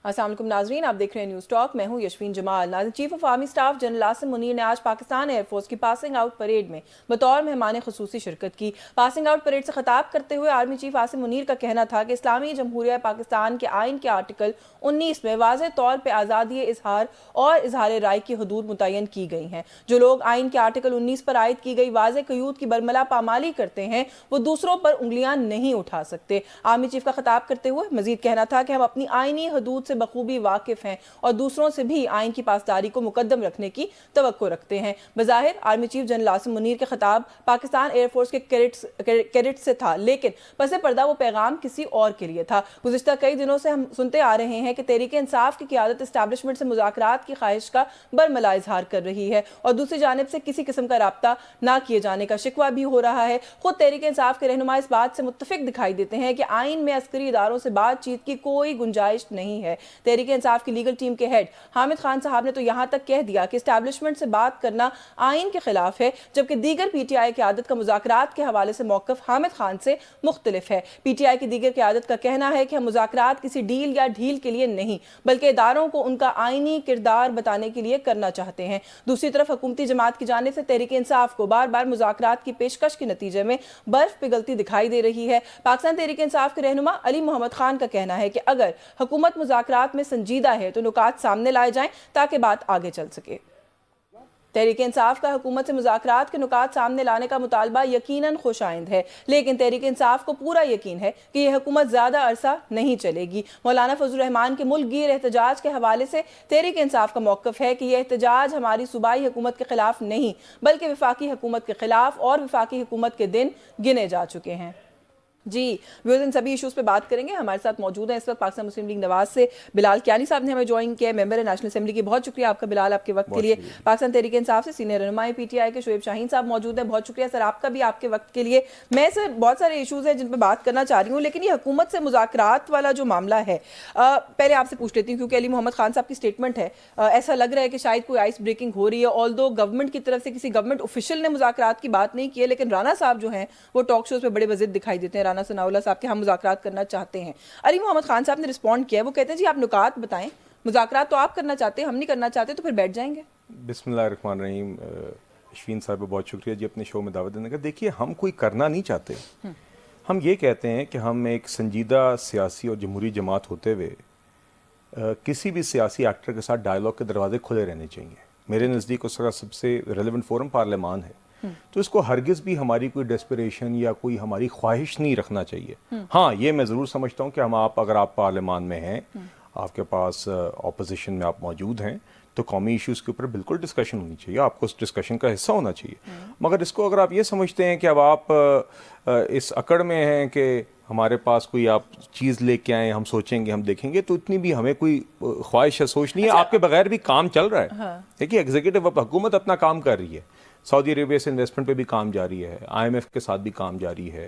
अस्सलाम वालेकुम नाजरीन, आप देख रहे हैं न्यूज़ टॉक। मैं हूं यशवीन जमाल। नाज़रीन, chief of army staff general Asim Munir ने आज पाकिस्तान एयरफोर्स की पासिंग आउट परेड में बतौर मेहमान खुसूसी शिरकत की। पासिंग आउट परेड से खिताब करते हुए आर्मी चीफ आसिम मुनीर का कहना था कि इस्लामी जमहूरिया पाकिस्तान के आइन के आर्टिकल 19 में वाज़ेह तौर पर आज़ादी इजहार और इजहार राय की हदूद मुतय्यन की गई हैं। जो लोग आइन के आर्टिकल 19 पर आयद की गई वाज़ेह क़यूद की बरमला पामाली करते हैं वो दूसरों पर उंगलियां नहीं उठा सकते। आर्मी चीफ का खिताब करते हुए मजीद कहना था कि हम अपनी आइनी हदूद से बखूबी वाकिफ हैं और दूसरों से भी आइन की पासदारी को मुकद्दम रखने की तवक्को रखते हैं। बज़ाहिर army chief general Asim Munir के खिताब पाकिस्तान एयरफोर्स के कैडेट्स से था, लेकिन पसे पर्दा वो पैगाम किसी और के लिए था। गुज़िश्ता कई दिनों से हम सुनते आ रहे हैं कि तहरीक इंसाफ की क़यादत इस्टेब्लिशमेंट से मुज़ाकरात की ख्वाहिश का बरमला इजहार कर रही है और दूसरी जानिब से किसी किस्म का राब्ता ना किए जाने का शिकवा भी हो रहा है। खुद तहरीक इंसाफ के रहनुमा इस बात से मुत्तफिक दिखाई देते हैं कि आइन में अस्करी इदारों से बातचीत की कोई गुंजाइश नहीं है। तहरीक इंसाफ की लीगल टीम के हेड हामिद खान साहब ने तो यहाँ तक कह दिया कि एस्टैब्लिशमेंट से बात करना आइन के खिलाफ है, जबकि दीगर पीटीआई क़यादत का मुज़ाकरात के हवाले से मौक़िफ़ हामिद खान से मुख्तलिफ है। पीटीआई की दीगर क़यादत का कहना है कि हम मुज़ाकरात किसी डील या ढील के लिए नहीं बल्कि इदारों को उनका आइनी किरदार बताने के लिए करना चाहते हैं। दूसरी तरफ हुकूमती जमात की जानिब से तहरीक इंसाफ को बार बार मुज़ाकरात की पेशकश के नतीजे में बर्फ पिघलती दिखाई दे रही है। पाकिस्तान तहरीक इंसाफ के रहनुमा अली मोहम्मद खान का कहना है कि अगर हुकूमत मुज़ाकरात में संजीदा है तो नुकात सामने लाए जाएं ताकि बात आगे चल सके। तहरीक इंसाफ का हुकूमत से मुज़ाकरात के नुकात सामने लाने का मुतालबा यकीनन खुशाइंद है, लेकिन तहरीक इंसाफ को पूरा यकीन है कि यह हुकूमत ज़्यादा अरसा नहीं चलेगी। मौलाना फजल रहमान के मुल्क गिर एहतजाज के हवाले से तहरीक इंसाफ का मौक़िफ़ है कि यह एहतजाज हमारी सूबाई हुकूमत के खिलाफ नहीं बल्कि वफाकी हुकूमत के खिलाफ और वफाकी हुकूमत के दिन गिने जा चुके हैं। जी व्यूअर्स, इन सभी इशूज़ पे बात करेंगे। हमारे साथ मौजूद हैं इस वक्त पाकिस्तान मुस्लिम लीग नवाज से बिलाल कियानी साहब ने हमें ज्वाइन किया, मेंबर है नेशनल असेंबली की। बहुत शुक्रिया आपका बिलाल, आपके वक्त के लिए। पाकिस्तान तहरीक इंसाफ से सीनियर रहनुमा पीटीआई के शोएब शाहीन साहब मौजूद हैं। बहुत शुक्रिया सर आपका भी, आपके वक्त के लिए। मैं सर बहुत सारे इशूज़ हैं जिन पर बात करना चाह रही हूँ, लेकिन ये हुकूमत से मुज़ाकरात वाला जो मामला है पहले आपसे पूछ लेती हूँ, क्योंकि अली मोहम्मद खान साहब की स्टेटमेंट है, ऐसा लग रहा है कि शायद कोई आइस ब्रेकिंग हो रही है। ऑल्दो गवर्नमेंट की तरफ से किसी गवर्नमेंट ऑफिशियल ने मुज़ाकरात की बात नहीं की है, लेकिन राना साहब जो हैं वो टॉक शोज़ पर बड़े वज़ीद दिखाई देते हैं। राना सनाउल्लाह साहब के मुज़ाकरात करना चाहते हैं। अली मोहम्मद खान साहब ने रिस्पॉन्ड किया है, वो कहते हैं जी आप नुकात बताएं, मुज़ाकरात तो आप करना चाहते हैं, हम नहीं करना चाहते, तो फिर बैठ जाएंगे। बिस्मिल्लाहिर्रहमानिर्रहीम। अश्विन साहब बहुत शुक्रिया जी अपने शो में दावत देने का। देखिए, हम कोई करना नहीं चाहते, हम ये कहते हैं कि हम एक संजीदा सियासी और जमहूरी जमात होते हुए किसी भी सियासी एक्टर के साथ डायलॉग के दरवाजे खुले रहने चाहिए। मेरे नज़दीक उसका सबसे रेलेवेंट फोरम पार्लियामान है, तो इसको हरगिज़ भी हमारी कोई डेस्परेशन या कोई हमारी ख्वाहिश नहीं रखना चाहिए। हाँ, ये मैं ज़रूर समझता हूँ कि अगर आप पार्लियामान में हैं, आपके पास ऑपोजिशन में आप मौजूद हैं, तो कौमी इश्यूज़ के ऊपर बिल्कुल डिस्कशन होनी चाहिए, आपको उस डिस्कशन का हिस्सा होना चाहिए। मगर इसको अगर आप ये समझते हैं कि अब आप इस अकड़ में हैं कि हमारे पास कोई आप चीज़ लेके आए, हम सोचेंगे, हम देखेंगे, तो इतनी भी हमें कोई ख्वाहिश या सोच नहीं है। आपके बगैर भी काम चल रहा है। देखिए, एग्जीक्यूटिव हुकूमत अपना काम कर रही है, सऊदी अरेबिया से इन्वेस्टमेंट पे भी काम जारी है, IMF के साथ भी काम जारी है,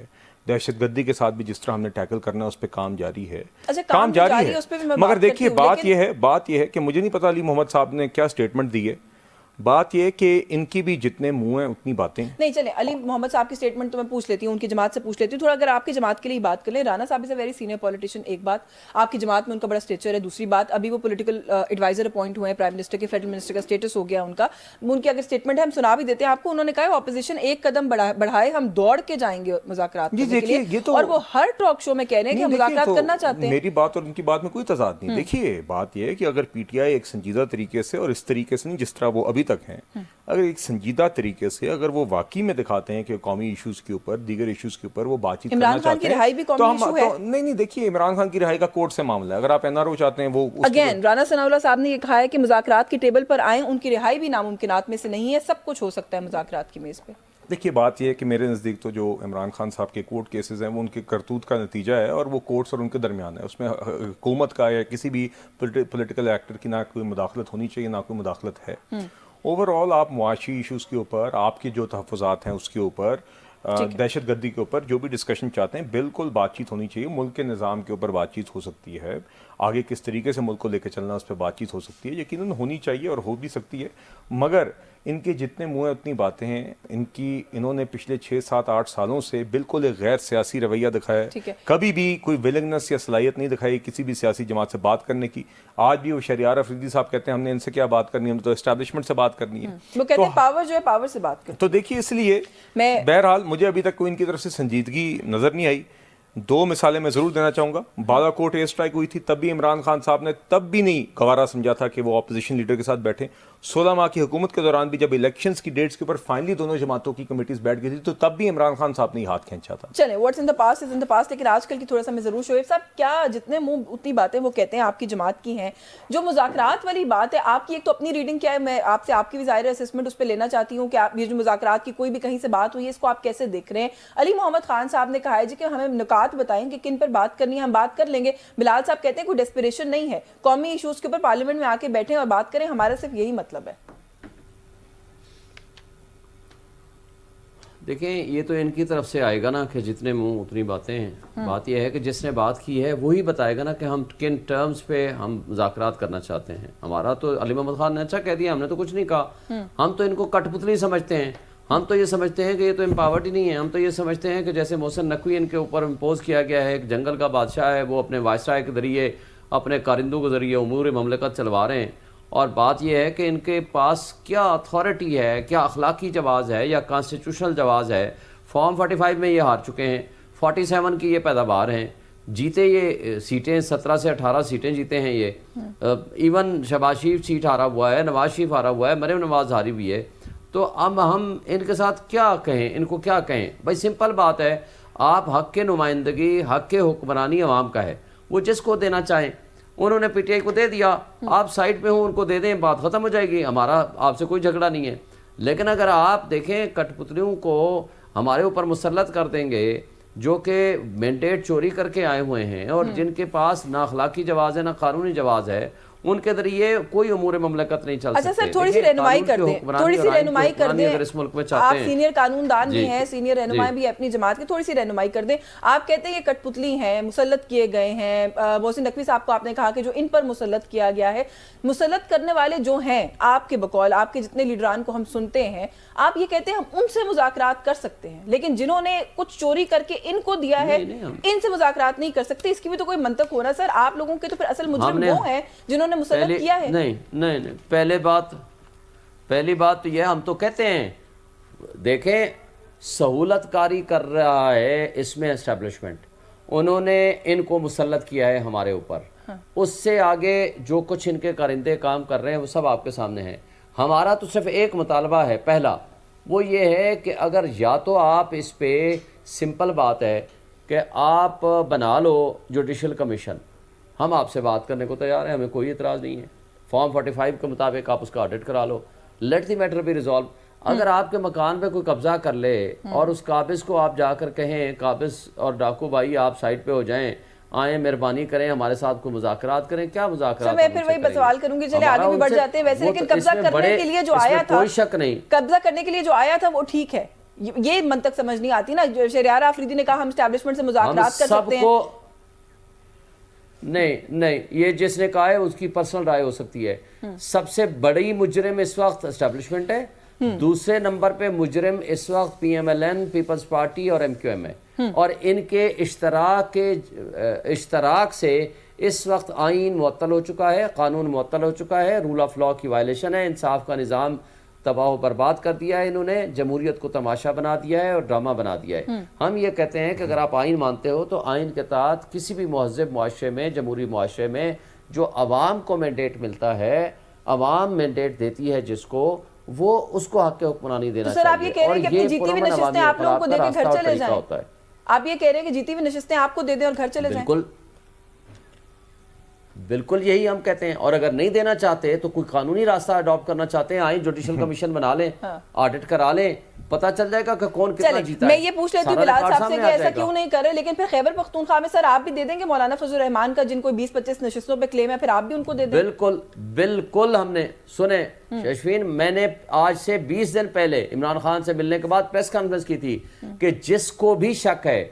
दहशतगर्दी के साथ भी जिस तरह हमने टैकल करना है उस पर काम जारी है। काम जारी है। मगर देखिए, बात यह है कि मुझे नहीं पता अली मोहम्मद साहब ने क्या स्टेटमेंट दी है। बात यह कि इनकी भी जितने मुंह हैं उतनी बातें नहीं। चले अली मोहम्मद साहब की स्टेटमेंट तो मैं पूछ लेती हूँ, उनकी जमात से पूछ लेती हूँ। थोड़ा अगर आपकी जमात के लिए बात कर लें, राना साहब is a very senior politician, एक बात, आपकी जमात में उनका बड़ा स्टेचर है। दूसरी बात, अभी वो पॉलिटिकल एडवाइजर अपॉइंट हुए हैं प्राइम मिनिस्टर के, फेडरल मिनिस्टर का स्टेटस हो गया उनका। उनकी अगर स्टेटमेंट है, हम सुना भी देते हैं आपको। उन्होंने कहा ऑपोजिशन एक कदम बढ़ाए, हम दौड़ के जाएंगे मुज़ाकरात करने के लिए, और वो हर टॉक शो में कह रहे हैं कि हम मुज़ाकरात करना चाहते हैं। मेरी बात और उनकी बात में कोई तजाद नहीं। देखिए, बात यह है कि अगर PTI एक संजीदा तरीके से और इस तरीके से नहीं जिस तरह वो अभी तक हैं, अगर एक संजीदा तरीके से अगर वो वाकई में दिखाते हैं कि कौमी इश्यूज के ऊपर, दीगर इश्यूज के ऊपर वो बातचीत करना चाहते हैं, तो हम नहीं, देखिए, इमरान खान की रिहाई का कोर्ट से मामला है। अगर आप NRO चाहते हैं, वो अगेन राना सनाउल्लाह साहब ने ये कहा है कि मुज़ाकरात की टेबल पर आए, उनकी रिहाई भी नामुमकिनात में से नहीं है, सब कुछ हो सकता है मुज़ाकरात की मेज़ पे। देखिए, बात यह है कि मेरे नज़दीक तो जो इमरान खान साहब के कोर्ट केसेस हैं वो उनके करतूत का नतीजा है, और वो कोर्ट्स और उनके दरमियान है। उसमें हुकूमत का या किसी भी पोलिटिकल एक्टर की ना कोई मुदाखलत होनी चाहिए, ना कोई मुदाखलत है। ओवरऑल आप मुआशी इशूज़ के ऊपर, आपकी जो तहफ़्फ़ुज़ात हैं उसके ऊपर, दहशतगर्दी के ऊपर जो भी डिस्कशन चाहते हैं, बिल्कुल बातचीत होनी चाहिए। मुल्क के निज़ाम के ऊपर बातचीत हो सकती है। آگے کس طریقے سے ملک کو لے کے چلنا اس پہ بات چیت ہو سکتی ہے، یقیناً ہونی چاہیے اور ہو بھی سکتی ہے، مگر ان کے جتنے منہ ہیں اتنی باتیں ہیں، انہوں نے پچھلے 6 7 8 سالوں سے بالکل ایک غیر سیاسی رویہ دکھایا ہے، کبھی بھی کوئی ولنگنس یا صلاحیت نہیں دکھائی کسی بھی سیاسی جماعت سے بات کرنے کی۔ آج بھی وہ شہریار افریدی صاحب کہتے ہیں ہم نے ان سے کیا بات کرنی ہے، ہم تو اسٹیبلشمنٹ سے بات کرنی ہے، وہ کہتے ہیں پاور جو ہے پاور سے بات کرتے تو دیکھیے اس لیے بہرحال مجھے ابھی تک کوئی ان کی طرف سے سنجیدگی نظر نہیں آئی۔ 2 مثالیں میں ضرور دینا چاہوں گا، بالا کوٹ ایئر اسٹرائک ہوئی تھی، تب بھی عمران خان صاحب نے تب بھی نہیں گوارا سمجھا تھا کہ وہ اپوزیشن لیڈر کے ساتھ بیٹھیں۔ 16 ماہ کی حکومت کے دوران بھی جب الیکشنز کی ڈیٹس کے اوپر فائنلی دونوں جماعتوں کی کمیٹیز بیٹھ گئی تھی تو تب بھی عمران خان صاحب نے ہاتھ کھینچا تھا۔ چلیں what's in the past is in the past, لیکن آج کل کی تھوڑا سا میں ضرور شعیب صاحب کیا جتنے منہ اتنی باتیں وہ کہتے ہیں آپ کی جماعت کی ہیں، جو مذاکرات والی بات ہے آپ کی ایک تو اپنی ریڈنگ کیا ہے، میں آپ سے آپ کی بھی ظاہر اسسمنٹ اس پہ لینا چاہتی ہوں کہ آپ یہ جو مذاکرات کی کوئی بھی کہیں سے بات ہوئی ہے اس کو آپ کیسے دیکھ رہے ہیں؟ علی محمد خان صاحب نے کہا ہے جی کہ ہمیں نکات بتائیں کہ کن پر بات کرنی ہے، ہم بات کر لیں گے۔ بلال صاحب کہتے ہیں کوئی ڈیسپریشن نہیں ہے، قومی ایشوز کے اوپر پارلیمنٹ میں آ کے بیٹھیں اور بات کریں، ہمارا صرف یہی مطلب ہے۔ دیکھیں یہ تو ان کی طرف سے آئے گا نا کہ جتنے منہ اتنی باتیں ہیں، بات یہ ہے کہ جس نے بات کی ہے وہی بتائے گا نا کہ ہم کن ٹرمز پہ ہم مذاکرات کرنا چاہتے ہیں۔ ہمارا تو علی محمد خان نے اچھا کہہ دیا، ہم نے تو کچھ نہیں کہا، ہم تو ان کو کٹ پتلی سمجھتے ہیں، ہم تو یہ سمجھتے ہیں کہ یہ تو امپاورڈ ہی نہیں ہے، ہم تو یہ سمجھتے ہیں کہ جیسے محسن نقوی ان کے اوپر امپوز کیا گیا ہے، ایک جنگل کا بادشاہ ہے، وہ اپنے وائسرائے کے ذریعے اپنے کارندوں کے ذریعے امور مملکت چلوا رہے ہیں، اور بات یہ ہے کہ ان کے پاس کیا اتھارٹی ہے، کیا اخلاقی جواز ہے یا کانسٹیٹیوشنل جواز ہے۔ فارم 45 میں یہ ہار چکے ہیں، 47 کی یہ پیداوار ہیں، جیتے یہ سیٹیں 17 سے 18 سیٹیں جیتے ہیں یہ، ایون شہباز شریف سیٹ ہارا ہوا ہے، نواز شریف ہارا ہوا ہے، مریم نواز ہاری ہوئی ہے، تو اب ہم ان کے ساتھ کیا کہیں، ان کو کیا کہیں؟ بھائی سمپل بات ہے، آپ حق کے نمائندگی، حق کے حکمرانی عوام کا ہے، وہ جس کو دینا چاہیں، انہوں نے پی ٹی آئی کو دے دیا، آپ سائڈ پہ ہوں ان کو دے دیں، بات ختم ہو جائے گی، ہمارا آپ سے کوئی جھگڑا نہیں ہے۔ لیکن اگر آپ دیکھیں کٹ پتلیوں کو ہمارے اوپر مسلط کر دیں گے جو کہ مینڈیٹ چوری کر کے آئے ہوئے ہیں اور جن کے پاس نہ اخلاقی جواز ہے نہ قانونی جواز ہے، ان کے ذریعے کوئی امور مملکت نہیں چل سکتے۔ اچھا سر تھوڑی سی رہنمائی کر دیں، تھوڑی سی رہنمائی کر دیں، اگر اس ملک میں آپ چاہتے ہیں، سینئر قانون دان بھی ہیں، سینئر رہنمائی بھی اپنی جماعت کی، تھوڑی سی رہنمائی کر دیں۔ آپ کہتے ہیں یہ کٹ پتلی ہیں، مسلط کیے گئے ہیں، محسن نقوی صاحب کو آپ نے کہا کہ جو ان پر مسلط کیا گیا ہے، مسلط کرنے والے جو ہیں آپ کے بقول، آپ کے جتنے لیڈران کو ہم سنتے ہیں، آپ یہ کہتے ہیں ہم ان سے مذاکرات کر سکتے ہیں، لیکن جنہوں نے کچھ چوری کر کے ان کو دیا ہے ان سے مذاکرات نہیں کر سکتے۔ اس کی بھی تو کوئی منطق ہونا سر، آپ لوگوں کے تو پھر اصل مجرم وہ ہیں جنہوں نے مسلط کیا ہے۔ نہیں پہلی بات تو یہ ہم تو کہتے ہیں، دیکھیں سہولت کاری کر رہا ہے اس میں اسٹیبلشمنٹ، انہوں نے ان کو مسلط کیا ہے ہمارے اوپر، اس سے آگے جو کچھ ان کے کارندے کام کر رہے ہیں وہ سب آپ کے سامنے ہیں۔ ہمارا تو صرف ایک مطالبہ ہے، پہلا وہ یہ ہے کہ اگر یا تو آپ اس پہ سمپل بات ہے کہ آپ بنا لو جوڈیشل کمیشن، ہم آپ سے بات کرنے کو تیار ہیں، ہمیں کوئی اعتراض نہیں ہے، فارم 45 کے مطابق آپ اس کا آڈٹ کرا لو، let the matter be resolve. اگر آپ کے مکان پہ کوئی قبضہ کر لے اور اس قابض کو آپ جا کر کہیں قابض اور ڈاکو بھائی آپ سائٹ پہ ہو جائیں، آئیں مہربانی کریں ہمارے ساتھ کوئی مذاکرات کریں، کیا مذاکرات؟ میں پھر وہی سوال کروں گی، چلے آگے بھی بڑھ جاتے ہیں ویسے، لیکن قبضہ کرنے کے لیے جو آیا تھا، کوئی شک نہیں، قبضہ کرنے کے لیے جو آیا تھا وہ ٹھیک ہے، یہ منطق سمجھ نہیں آتی نا۔ شہریار آفریدی نے کہا ہم اسٹیبلشمنٹ سے مذاکرات کر سکتے ہیں، نہیں یہ جس نے کہا ہے اس کی پرسنل رائے ہو سکتی ہے۔ سب سے بڑی مجرم اس وقت اسٹیبلشمنٹ ہے، دوسرے نمبر پہ مجرم اس وقت P M L N, Peoples Party اور ایم کیو ایم ہے، اور ان کے اشتراک سے اس وقت آئین معطل ہو چکا ہے، قانون معطل ہو چکا ہے، رول آف لا کی وائلیشن ہے، انصاف کا نظام تباہ و برباد کر دیا ہے، انہوں نے جمہوریت کو تماشا بنا دیا ہے اور ڈرامہ بنا دیا ہے۔ ہم یہ کہتے ہیں کہ اگر آپ آئین مانتے ہو تو آئین کے تحت کسی بھی مہذب معاشرے میں، جمہوری معاشرے میں، جو عوام کو مینڈیٹ ملتا ہے، عوام مینڈیٹ دیتی ہے جس کو، وہ اس کو حق حکمرانی دینا چاہیے۔ سر آپ یہ کہہ رہے ہیں کہ اپنی جیتی ہوئی نشستیں آپ لوگوں کو دے کے گھر چلے جائیں، آپ یہ کہہ رہے ہیں کہ جیتی ہوئی نشستیں آپ کو دے دیں اور گھر چلے جائیں؟ بالکل یہی ہم کہتے ہیں، اور اگر نہیں دینا چاہتے تو کوئی قانونی راستہ اڈاپٹ کرنا چاہتے ہیں، آئیں جوڈیشل کمیشن بنا لیں، آڈٹ کرا لیں، پتہ چل جائے گا کہ کون کتنا جیتا ہے۔ میں یہ پوچھ لیتی ہوں بلال صاحب سے کہ ایسا کیوں نہیں کر رہے، لیکن پھر خیبر پختونخوا میں سر آپ بھی دے دیں گے مولانا فضل الرحمان کا جن کو 20-25 نشستوں پہ کلیم ہے، پھر آپ بھی ان کو دے دیں؟ بالکل ہم نے سنیں ششوین، میں نے آج سے 20 دن پہلے عمران خان سے ملنے کے بعد پریس کانفرنس کی تھی کہ جس کو بھی شک ہے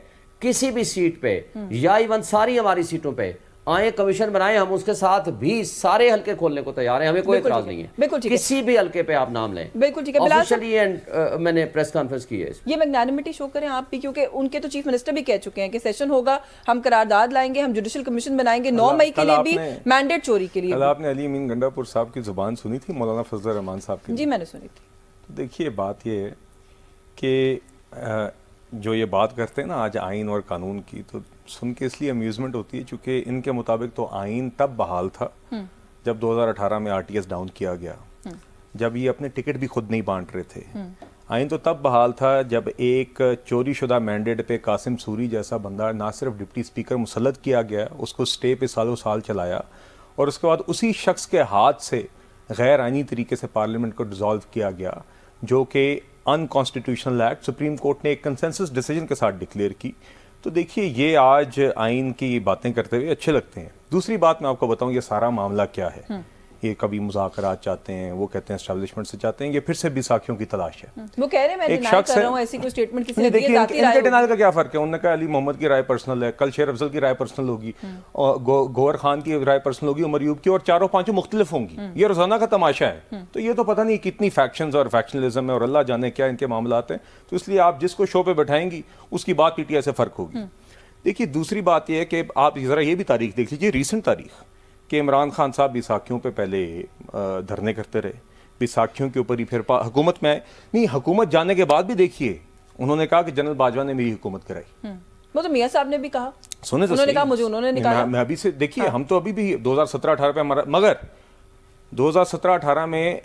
کسی بھی سیٹ پہ یا ایون ساری ہماری سیٹوں پہ، آئیں کمیشن بنائیں, ہم اس کے ساتھ بھی سارے حلقے کھولنے کو تیار ہیں, ہمیں کوئی اعتراض نہیں ہے. بالکل ٹھیک ہے, کسی بھی حلقے پہ آپ نام لیں. بالکل ٹھیک ہے. بلال صاحب آفیشلی اینڈ میں نے پریس کانفرنس کی ہے. یہ میگنانیمٹی شو کریں آپ بھی, کیونکہ ان کے تو چیف منسٹر بھی کہہ چکے ہیں کہ سیشن ہوگا, ہم قرارداد لائیں گے, ہم جوڈیشل کمیشن بنائیں گے 9 مئی کے لیے بھی, مینڈیٹ چوری کے لیے. کل آپ نے علی امین گنڈا پور صاحب کی زبان سنی تھی, مولانا فضل الرحمان صاحب کی؟ جی میں نے سنی تھی. دیکھیے بات یہ ہے کہ جو یہ بات کرتے ہیں نا آج آئین اور قانون کی, تو سن کے اس لیے امیوزمنٹ ہوتی ہے چونکہ ان کے مطابق تو آئین تب بحال تھا جب 2018 میں RTS ڈاؤن کیا گیا, جب یہ اپنے ٹکٹ بھی خود نہیں بانٹ رہے تھے. آئین تو تب بحال تھا جب ایک چوری شدہ مینڈیٹ پہ قاسم سوری جیسا بندہ نہ صرف ڈپٹی اسپیکر مسلط کیا گیا, اس کو اسٹے پہ سالوں سال چلایا, اور اس کے بعد اسی شخص کے ہاتھ سے غیر آئینی طریقے سے پارلیمنٹ کو ڈیزالو کیا گیا, جو کہ ان کانسٹیٹیوشنل ایکٹ سپریم کورٹ نے ایک کنسنسس ڈیسیجن کے ساتھ ڈکلیئر کی. تو دیکھیے یہ آج آئین کی باتیں کرتے ہوئے اچھے لگتے ہیں. دوسری بات میں آپ کو بتاؤں یہ سارا معاملہ کیا ہے. یہ کبھی مذاکرات چاہتے ہیں, وہ کہتے ہیں اسٹیبلشمنٹ سے چاہتے ہیں, یہ پھر سے بھی ساکھیوں کی تلاش ہے. وہ کہہ رہے ہیں میں ڈینائی کر رہا ہوں, ایسی کوئی سٹیٹمنٹ کسی نے دی ہے, دیکھیے ذاتی ان رائے کے ڈینائل کا کیا فرق ہے. انہوں نے کہا علی محمد کی رائے پرسنل ہے, کل شیر افضل کی رائے پرسنل ہوگی, اور گوہر خان کی رائے پرسنل ہوگی, عمر ایوب کی, اور چاروں پانچوں مختلف ہوں گی. یہ روزانہ کا تماشا ہے. تو یہ تو پتہ نہیں کتنی فیکشنز اور فیکشنلزم ہے, اور اللہ جانے کیا ان کے معاملات ہیں. تو اس لیے آپ جس کو شو پہ بٹھائیں گی اس کی بات PTI سے فرق ہوگی. دیکھیے دوسری بات یہ ہے کہ آپ ذرا یہ بھی تاریخ دیکھ لیجیے, ریسنٹ تاریخ, کہ عمران خان صاحب بیساکھیوں پہ پہلے دھرنے کرتے رہے, بیساکھیوں کے اوپر ہی پھر حکومت میں نہیں, حکومت جانے کے بعد بھی دیکھیے انہوں نے کہا کہ جنرل باجوہ نے میری حکومت کرائی. وہ تو میاں صاحب نے بھی کہا, سنیں تو انہوں نے کہا مجھے انہوں نے نکالا. میں ابھی سے دیکھیے ہم تو ابھی بھی 2017-18 پہ ہمارا, مگر 2017-18 میں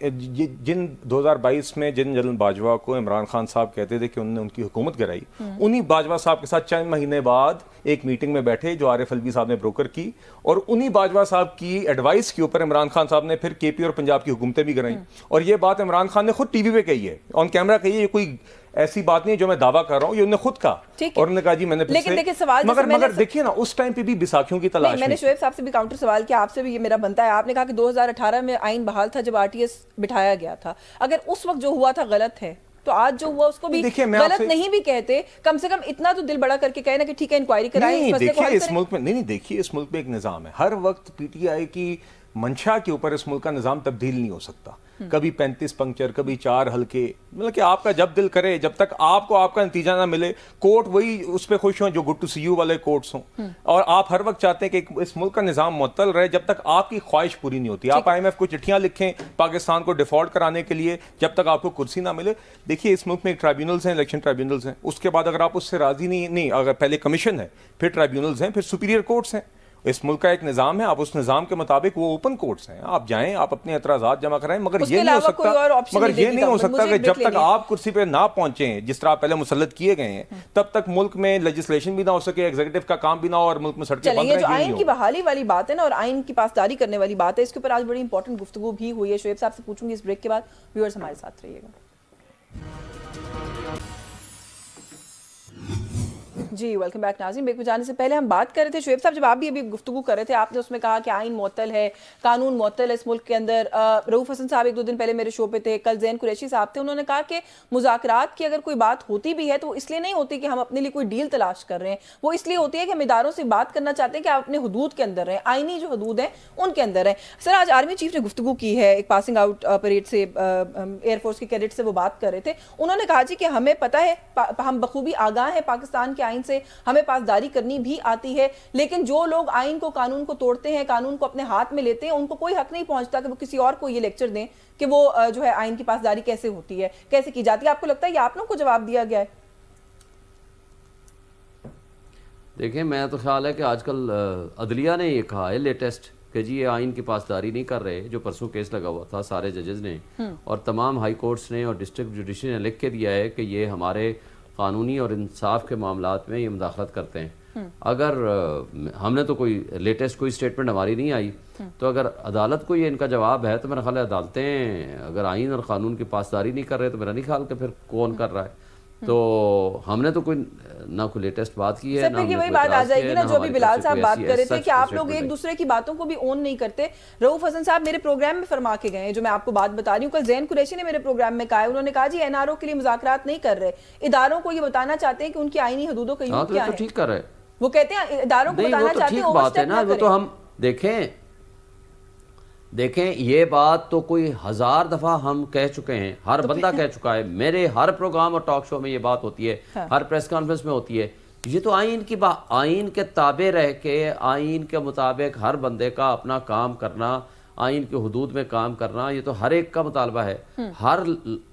جن 2022 میں جن جنرل باجوہ کو عمران خان صاحب کہتے تھے کہ انہوں نے ان کی حکومت کرائی, انہی باجوہ صاحب کے ساتھ چند مہینے بعد ایک میٹنگ میں بیٹھے جو عارف الوی صاحب نے بروکر کی, اور انہی باجوہ صاحب کی ایڈوائس کے اوپر عمران خان صاحب نے پھر KP اور پنجاب کی حکومتیں بھی کرائیں. اور یہ بات عمران خان نے خود TV پہ کہی ہے, آن کیمرہ کہی ہے, یہ کوئی ایسی بات نہیں ہے جو میں دعویٰ کر رہا ہوں, یہ انہوں نے خود کہا. اور انہوں نے کہا جی میں نے لیکن دیکھیں سوال, مگر دیکھیے نا اس ٹائم پہ بھی بیساکھیوں کی تلاش. میں نے شعیب صاحب سے بھی کاؤنٹر سوال کیا, آپ سے بھی یہ میرا بنتا ہے. آپ نے کہا کہ 2018 میں آئین بحال تھا جب RTS بٹھایا گیا تھا. اگر اس وقت جو ہوا تھا غلط ہے تو آج جو ہوا اس کو بھی غلط نہیں بھی کہتے, کم سے کم اتنا تو دل بڑا کر کے کہنا کہ ٹھیک ہے انکوائری کرائیں. دیکھیے اس ملک میں نہیں, دیکھیے اس ملک میں ایک نظام ہے, ہر وقت PTI کی منشا کے اوپر اس ملک کا نظام تبدیل نہیں ہو سکتا. کبھی 35 پنکچر, کبھی 4 حلقے, مطلب کہ آپ کا جب دل کرے, جب تک آپ کو آپ کا نتیجہ نہ ملے, کورٹ وہی اس پہ خوش ہوں جو گڈ ٹو سی یو والے کورٹس ہوں. اور آپ ہر وقت چاہتے ہیں کہ اس ملک کا نظام معطل رہے جب تک آپ کی خواہش پوری نہیں ہوتی. آپ IMF کو چٹھیاں لکھیں پاکستان کو ڈیفالٹ کرانے کے لیے, جب تک آپ کو کرسی نہ ملے. دیکھیے اس ملک میں ایک ٹرائبیونلز ہیں, الیکشن ٹرائبیونلز ہیں, اس کے بعد اگر آپ اس سے راضی نہیں, اگر پہلے کمیشن ہے, پھر ٹرائبیونلز ہیں, پھر سپیریئر کورٹس ہیں. اس ملک کا ایک نظام ہے, آپ اس نظام کے مطابق وہ اوپن کورٹس ہیں, آپ جائیں, آپ اپنے اعتراضات جمع کرائیں. مگر یہ نہیں ہو سکتا کہ جب تک آپ کرسی پہ نہ پہنچیں, جس طرح پہلے مسلط کیے گئے ہیں, تب تک ملک میں لیجسلیشن بھی نہ ہو سکے, ایگزیکٹو کا کام بھی نہ ہو, اور ملک میں سڑکیں بند رہیں. جو آئین کی بحالی والی بات ہے نا, اور آئین کی پاسداری کرنے والی بات ہے, اس کے اوپر آج بڑی امپورٹنٹ گفتگو بھی ہوئی ہے. شعیب صاحب سے پوچھوں گی اس بریک کے بعد. ویورز ہمارے ساتھ رہیے گا. جی ویلکم بیک ناظرین. بریک پہ جانے سے پہلے ہم بات کر رہے تھے, شعیب صاحب جب آپ بھی ابھی گفتگو کر رہے تھے, آپ نے اس میں کہا کہ آئین معطل ہے, قانون معطل ہے اس ملک کے اندر. رؤوف حسن صاحب 1-2 دن پہلے میرے شو پہ تھے, کل زین قریشی صاحب تھے, انہوں نے کہا کہ مذاکرات کی اگر کوئی بات ہوتی بھی ہے تو اس لیے نہیں ہوتی کہ ہم اپنے لیے کوئی ڈیل تلاش کر رہے ہیں, وہ اس لیے ہوتی ہے کہ ہم اداروں سے بات کرنا چاہتے ہیں کہ آپ اپنے حدود کے اندر رہیں, آئینی جو حدود ہیں ان کے اندر رہیں. سر آج آرمی چیف نے گفتگو کی ہے, ایک پاسنگ آؤٹ پریڈ سے, ایئر فورس کے کیڈٹ سے وہ بات کر رہے تھے. انہوں نے کہا جی کہ ہمیں پتہ ہے, ہم بخوبی آگاہ ہیں پاکستان کے آئین سے, ہمیں پاسداری کرنی بھی آتی ہے, لیکن جو لوگ آئین کو, قانون کو توڑتے ہیں, قانون کو اپنے ہاتھ میں لیتے ہیں, ان کو کوئی حق نہیں پہنچتا کہ وہ کسی اور کو یہ لیکچر دیں کہ وہ جو ہے آئین کی پاسداری کیسے ہوتی ہے, کیسے کی جاتی ہے. آپ کو لگتا ہے یہ آپ لوگوں کو جواب دیا گیا ہے؟ دیکھیں میں تو خیال ہے کہ آج کل عدلیہ نے یہ کہا ہے لیٹسٹ کہ جی یہ آئین کی پاسداری نہیں کر رہے. جو پرسوں کیس لگا ہوا تھا سارے ججز نے اور تمام ہائی کورٹس نے اور ڈسٹرکٹ جوڈیشری نے لکھ کے دیا ہے کہ یہ ہمارے قانونی اور انصاف کے معاملات میں یہ مداخلت کرتے ہیں. اگر ہم نے تو کوئی لیٹسٹ کوئی سٹیٹمنٹ ہماری نہیں آئی, تو اگر عدالت کو یہ ان کا جواب ہے تو میرا خیال ہے عدالتیں اگر آئین اور قانون کی پاسداری نہیں کر رہے تو میرا نہیں خیال کہ پھر کون کر رہا ہے. تو ہم نے تو کوئی نہ کوئی لیٹسٹ بات کی ہے, سر پھر یہ وہی بات آ جائے گی نا جو ابھی بلال صاحب بات کر رہے تھے کہ آپ لوگ ایک دوسرے کی باتوں کو بھی اون نہیں کرتے. رؤوف حسن صاحب میرے پروگرام میں فرما کے گئے ہیں, جو میں آپ کو بات بتا رہی ہوں, کل زین قریشی نے میرے پروگرام میں کہا ہے, انہوں نے کہا جی NRO کے لیے مذاکرات نہیں کر رہے, اداروں کو یہ بتانا چاہتے ہیں کہ ان کی آئینی حدودوں کا یوز کیا ہے. ٹھیک کر رہے وہ کہتے ہیں اداروں کو نہیں، وہ بتانا تو چاہتے ٹھیک ہیں بات ہے نا، وہ تو ہم دیکھیں یہ بات تو کوئی 1000 دفعہ ہم کہہ چکے ہیں، ہر بندہ کہہ چکا ہے، میرے ہر پروگرام اور ٹاک شو میں یہ بات ہوتی ہے، ہر پریس کانفرنس میں ہوتی ہے. یہ تو آئین کی آئین کے تابع رہ کے آئین کے مطابق ہر بندے کا اپنا کام کرنا، آئین کے حدود میں کام کرنا، یہ تو ہر ایک کا مطالبہ ہے. ہر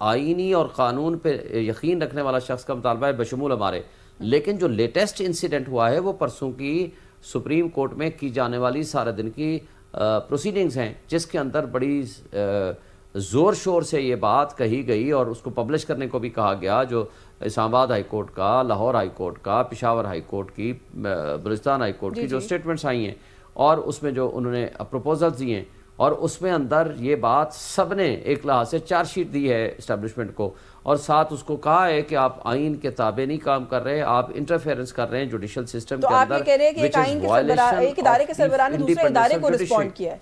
آئینی اور قانون پہ یقین رکھنے والا شخص کا مطالبہ ہے، بشمول ہمارے. لیکن جو لیٹسٹ انسیڈنٹ ہوا ہے وہ پرسوں کی سپریم کورٹ میں کی جانے والی سارے دن کی پروسیڈنگز ہیں، جس کے اندر بڑی زور شور سے یہ بات کہی گئی اور اس کو پبلش کرنے کو بھی کہا گیا، جو اسلام آباد ہائی کورٹ کا، لاہور ہائی کورٹ کا، پشاور ہائی کورٹ کی، بلوچستان ہائی کورٹ کی جو سٹیٹمنٹس آئی ہیں اور اس میں جو انہوں نے پروپوزلز دیے ہیں، اور اس میں اندر یہ بات سب نے ایک لحاظ سے چارج شیٹ دی ہے اسٹیبلشمنٹ کو، اور ساتھ اس کو کہا ہے کہ آپ آئین کے تابع نہیں کام کر رہے، آپ انٹرفیئرنس کر رہے ہیں جوڈیشل سسٹم کے اندر. تو آپ یہ کہہ رہے ہیں کہ ایک آئین کے سربراہ، ایک ادارے کے سربراہ نے دوسرے ادارے کو رسپونڈ کیا ہے،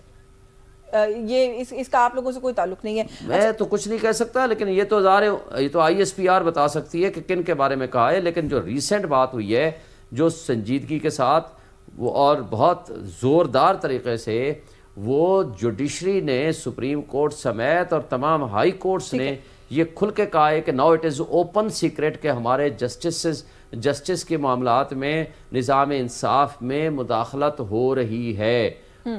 یہ اس کا آپ لوگوں سے کوئی تعلق نہیں ہے؟ میں تو کچھ نہیں کہہ سکتا، لیکن یہ تو آئی ایس پی آر بتا سکتی ہے کہ کن کے بارے میں کہا ہے. لیکن جو ریسنٹ بات ہوئی ہے، جو سنجیدگی کے ساتھ وہ اور بہت زوردار طریقے سے وہ جوڈیشری نے، سپریم کورٹ سمیت اور تمام ہائی کورٹس نے یہ کھل کے کہا ہے کہ now it is open secret کہ ہمارے جسٹس کے معاملات میں، نظام انصاف میں مداخلت ہو رہی ہے،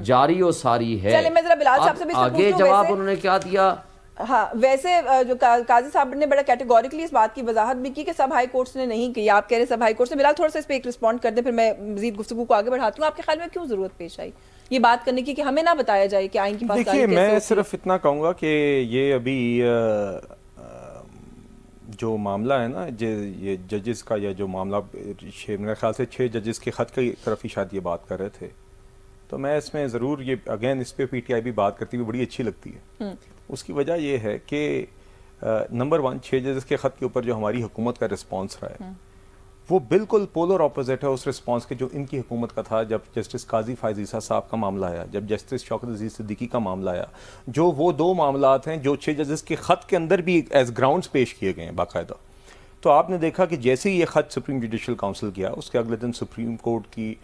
جاری و ساری ہے. چلیں میں ذرا بلال صاحب سے بھی آگے جواب انہوں نے کیا دیا؟ ہاں ویسے جو قاضی صاحب نے بڑا کیٹیگوریکلی اس بات کی وضاحت بھی کی کہ سب ہائی کورٹس نے نہیں کی. آپ کہہ رہے ہیں سب ہائی کورٹس نے. بلال تھوڑا سا اس پہ ایک رسپونڈ کر دیں، پھر میں مزید گفتگو کو آگے بڑھاتی ہوں. آپ کے خیال میں کیوں ضرورت پیش آئی یہ بات کرنے کی کہ ہمیں نہ بتایا جائے کہ آئین کی پاسداری کیسے ہوتی ہے؟ دیکھیے میں صرف اتنا کہوں گا کہ یہ ابھی جو معاملہ ہے نا، یہ ججز کا، یا جو معاملہ میرے خیال سے 6 ججز کے خط کی طرف ہی شاید یہ بات کر رہے تھے، تو میں اس میں ضرور یہ اگین اس پہ پی ٹی آئی بھی بات کرتی ہوئی بڑی اچھی لگتی ہے. اس کی وجہ یہ ہے کہ نمبر 1 6 ججز کے خط کے اوپر جو ہماری حکومت کا رسپانس رہا ہے وہ بالکل پولر اپوزٹ ہے اس رسپانس کے جو ان کی حکومت کا تھا جب جسٹس قاضی فائز عیسیٰ صاحب کا معاملہ آیا، جب جسٹس شوکت عزیز صدیقی کا معاملہ آیا، جو وہ 2 معاملات ہیں جو 6 ججز کے خط کے اندر بھی ایز گراؤنڈز پیش کیے گئے ہیں باقاعدہ. تو آپ نے دیکھا کہ جیسے ہی یہ خط سپریم جوڈیشل کاؤنسل گیا، اس کے اگلے دن سپریم کورٹ کی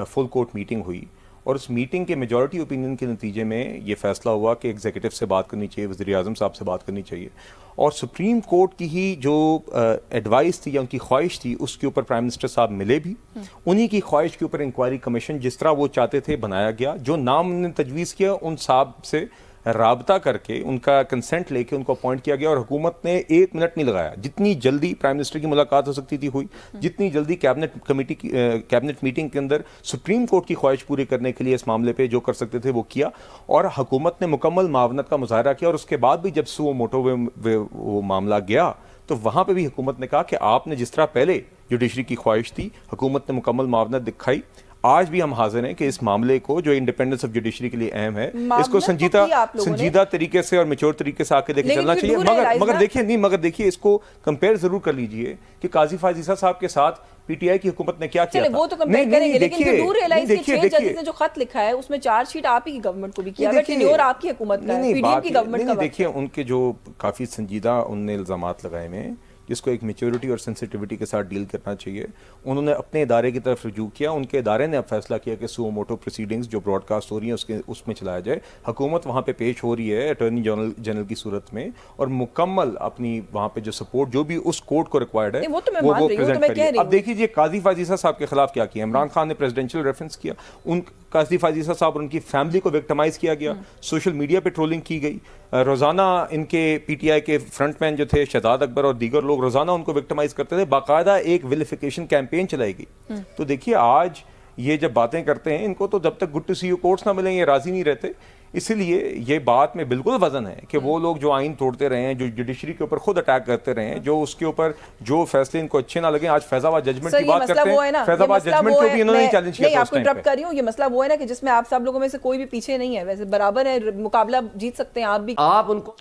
فل کورٹ میٹنگ ہوئی، اور اس میٹنگ کے میجورٹی اوپینین کے نتیجے میں یہ فیصلہ ہوا کہ ایگزیکٹو سے بات کرنی چاہیے، وزیر اعظم صاحب سے بات کرنی چاہیے. اور سپریم کورٹ کی ہی جو ایڈوائس تھی یا ان کی خواہش تھی، اس کے اوپر پرائم منسٹر صاحب ملے بھی، انہی کی خواہش کے اوپر انکوائری کمیشن جس طرح وہ چاہتے تھے بنایا گیا. جو نام انہوں نے تجویز کیا ان صاحب سے رابطہ کر کے ان کا کنسنٹ لے کے ان کو اپوائنٹ کیا گیا، اور حکومت نے 1 منٹ نہیں لگایا. جتنی جلدی پرائم منسٹر کی ملاقات ہو سکتی تھی ہوئی، جتنی جلدی کیبنٹ میٹنگ کے اندر سپریم کورٹ کی خواہش پوری کرنے کے لیے اس معاملے پہ جو کر سکتے تھے وہ کیا، اور حکومت نے مکمل معاونت کا مظاہرہ کیا. اور اس کے بعد بھی جب سو موٹو وہ معاملہ گیا تو وہاں پہ بھی حکومت نے کہا کہ آپ نے جس طرح پہلے جوڈیشری کی خواہش تھی، حکومت نے مکمل معاونت دکھائی. آج بھی ہم حاضر ہیں کہ اس معاملے کو جو انڈیپینڈنس آف جوڈیشری کے لیے اہم ہے، اس کو سنجیدہ طریقے سے اور میچور طریقے سے آکے دیکھ چلنا چاہیے. مگر دیکھیے اس کو کمپیئر ضرور کر لیجئے کہ قاضی فائز عیسیٰ صاحب کے ساتھ پی ٹی آئی کی حکومت نے کیا کیا تھا. وہ تو کمپیئر کریں گے، لیکن ضرور ریلائز کہ 6 ججز نے جو خط لکھا ہے اس میں چارج شیٹ آپ ہی کی گورنمنٹ کو بھی کیا ہے، ٹینیور آپ کی حکومت کا ہے، پی ڈی ایم کی گورنمنٹ کا. دیکھیے ان کے جو کافی سنجیدہ ان نے الزامات لگائے ہوئے ہیں جس کو ایک میچورٹی اور سینسٹیوٹی کے ساتھ ڈیل کرنا چاہیے. انہوں نے اپنے ادارے کی طرف رجوع کیا، ان کے ادارے نے اب فیصلہ کیا کہ سو موٹو پروسیڈنگز جو براڈ کاسٹ ہو رہی ہیں اس میں چلایا جائے. حکومت وہاں پہ پیش ہو رہی ہے اٹارنی جنرل کی صورت میں، اور مکمل اپنی وہاں پہ جو سپورٹ جو بھی اس کورٹ کو ریکوائرڈ ہے وہ پریزنٹ کریے. اب دیکھیے قاضی فائز عیسیٰ صاحب کے خلاف کیا کیا. عمران خان نے پریزیڈینشیل ریفرنس کیا، ان قاضی فائز عیسیٰ صاحب اور ان کی فیملی کو وکٹمائز کیا گیا، سوشل میڈیا پہ ٹرولنگ کی گئی. روزانہ ان کے پی ٹی آئی کے فرنٹ مین جو تھے شہزاد اکبر اور دیگر لوگ روزانہ ان کو وکٹمائز کرتے تھے. باقاعدہ ایک ویلیفیکیشن کیمپین چلائی گئی. تو دیکھیے آج یہ جب باتیں کرتے ہیں ان کو تو جب تک good to see you courts نہ ملیں یہ راضی نہیں رہتے. اسی لیے یہ بات میں بالکل وزن ہے کہ وہ لوگ جو آئین توڑتے رہے ہیں، جو جوڈیشری کے اوپر خود اٹیک کرتے رہے ہیں، جو اس کے اوپر جو فیصلے ان کو اچھے نہ لگیں. آج فیض آباد ججمنٹ کی بات کرتے ہیں، فیض آباد ججمنٹ کو بھی انہوں نے چیلنج کیا. نہیں آپ کو انٹرپٹ کر رہی ہوں، یہ مسئلہ وہ ہے نا کہ جس میں آپ سب لوگوں میں سے کوئی بھی پیچھے نہیں ہے، ویسے برابر ہے، مقابلہ جیت سکتے ہیں آپ بھی. آپ ان کو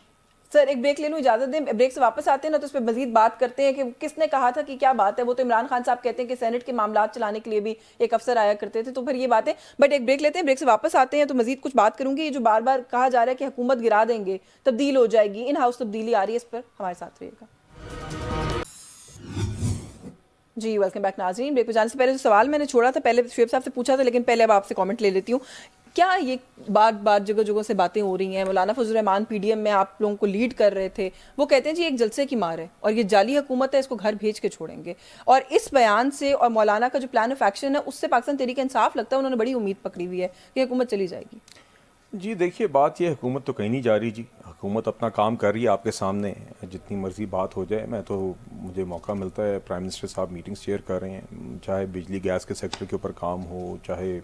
سر ایک بریک لے لوں، اجازت دیں، بریک سے واپس آتے ہیں نا تو اس پہ مزید بات کرتے ہیں کہ کس نے کہا تھا کہ کیا بات ہے. وہ تو عمران خان صاحب کہتے ہیں کہ سینٹ کے معاملات چلانے کے لیے بھی ایک افسر آیا کرتے تھے، تو پھر یہ باتیں. بٹ ایک بریک لیتے ہیں، بریک سے واپس آتے ہیں تو مزید کچھ بات کروں گی. یہ جو بار بار کہا جا رہا ہے کہ حکومت گرا دیں گے، تبدیل ہو جائے گی، ان ہاؤس تبدیلی آ رہی ہے، اس پر ہمارے ساتھ رہیے گا. जी वेलकम बैक नाज़रीन। ब्रेक पे जाने से पहले जो सवाल मैंने छोड़ा था, पहले शुएब साहब से पूछा था, लेकिन पहले अब आपसे कमेंट ले लेती हूँ। क्या ये बार बार जगह जगह से बातें हो रही हैं? मौलाना फजल रहमान पीडीएम में आप लोगों को लीड कर रहे थे, वो कहते हैं जी एक जलसे की मार है और ये जाली हुकूमत है, इसको घर भेज के छोड़ेंगे। और इस बयान से और मौलाना का जो प्लान ऑफ एक्शन है उससे पाकिस्तान तहरीक इंसाफ लगता है उन्होंने बड़ी उम्मीद पकड़ी हुई है कि हुकूमत चली जाएगी। जी देखिए, बात ये हुकूमत तो कहीं नहीं जा रही जी। हुकूमत अपना काम कर रही है, आपके सामने जितनी मर्जी बात हो जाए। मैं तो मुझे मौका मिलता है, प्राइम मिनिस्टर साहब मीटिंग्स चेयर कर रहे हैं, चाहे बिजली गैस के सेक्टर के ऊपर काम हो, चाहे